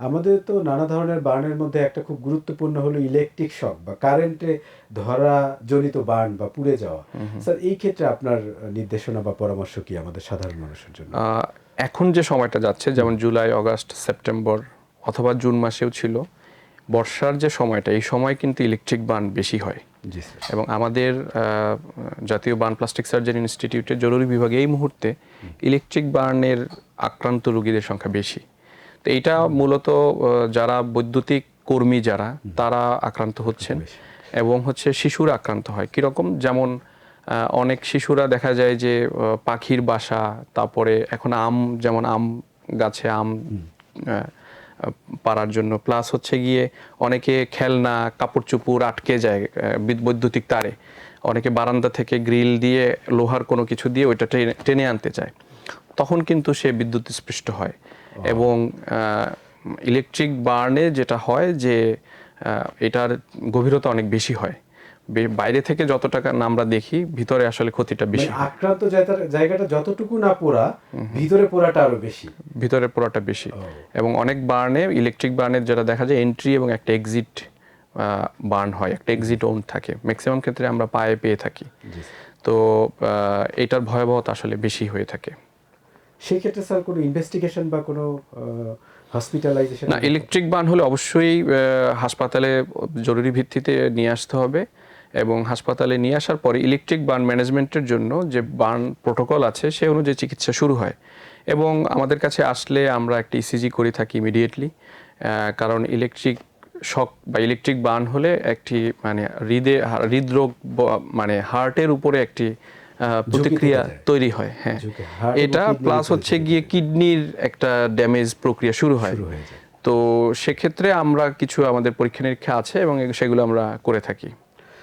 আমাদের তো নানা ধরনের বার্নের মধ্যে একটা খুব গুরুত্বপূর্ণ হলো ইলেকট্রিক শক বা কারেন্টে ধরা জনিত বার্ন বা পুড়ে যাওয়া। স্যার এই ক্ষেত্রে আপনার নির্দেশনা বা পরামর্শ কি আমাদের সাধারণ মানুষের জন্য? এখন যে সময়টা যাচ্ছে যেমন জুলাই, অগাস্ট, সেপ্টেম্বর অথবা জুন মাসেও ছিল, বর্ষার যে সময়টা এই সময় কিন্তু ইলেকট্রিক বার্ন বেশি হয়। জি স্যার। এবং আমাদের জাতীয় বার্ন প্লাস্টিক সার্জারি ইনস্টিটিউটের জরুরি বিভাগে এই মুহূর্তে ইলেকট্রিক বার্নের আক্রান্ত রোগীদের সংখ্যা বেশি। তো এইটা মূলত যারা বৈদ্যুতিক কর্মী যারা তারা আক্রান্ত হচ্ছেন এবং হচ্ছে শিশুরা আক্রান্ত হয় কীরকম, যেমন অনেক শিশুরা দেখা যায় যে পাখির বাসা, তারপরে এখন যেমন আম গাছে আম পারার জন্য, প্লাস হচ্ছে গিয়ে অনেকে খেলনা কাপড় চুপড় আটকে যায় বৈদ্যুতিক তারে, অনেকে বারান্দা থেকে গ্রিল দিয়ে লোহার কোনো কিছু দিয়ে ওইটা টেনে আনতে চায়, তখন কিন্তু সে বিদ্যুৎ স্পৃষ্ট হয়। এবং ইলেকট্রিক বার্নে যেটা হয় যে এটার গভীরতা অনেক বেশি হয়, বাইরে থেকে যত টাকা আমরা দেখি ভিতরে আসলে ক্ষতিটা বেশি। আক্রান্ত জায়গাটা যতটুকু না পোড়া, ভিতরে পোড়াটা আরো বেশি। ভিতরে পোড়াটা বেশি। এবং অনেক বার্নে, ইলেকট্রিক বার্নের যেটা দেখা যায় এন্ট্রি এবং একটা এক্সিট বার্ন হয়, একটা এক্সিট ওন থাকে, ম্যাক্সিমাম ক্ষেত্রে আমরা পায়ে পেয়ে থাকি। তো এটার ভয়াবহতা আসলে বেশি হয়ে থাকে। সেই ক্ষেত্রে স্যার কোনো ইনভেস্টিগেশন বা কোনো হসপিটালাইজেশন? না, ইলেকট্রিক বার্ন হলে অবশ্যই হাসপাতালে জরুরি ভিত্তিতে নিয়ে আসতে হবে এবং হাসপাতালে নিয়ে আসার পরে ইলেকট্রিক বার্ন ম্যানেজমেন্টের জন্য যে বার্ন প্রোটোকল আছে সে অনুযায়ী চিকিৎসা শুরু হয়। এবং আমাদের কাছে আসলে আমরা একটা ইসিজি করে থাকি ইমিডিয়েটলি, কারণ ইলেকট্রিক শক বা ইলেকট্রিক বার্ন হলে একটি মানে হৃদরোগ মানে হার্টের উপরে একটি প্রতিক্রিয়া তৈরি হয়। হ্যাঁ, এটা প্লাস হচ্ছে গিয়ে কিডনির একটা ড্যামেজ প্রক্রিয়া শুরু হয়। তো সেক্ষেত্রে আমরা কিছু আমাদের পরীক্ষা নিরীক্ষা আছে এবং সেগুলো আমরা করে থাকি।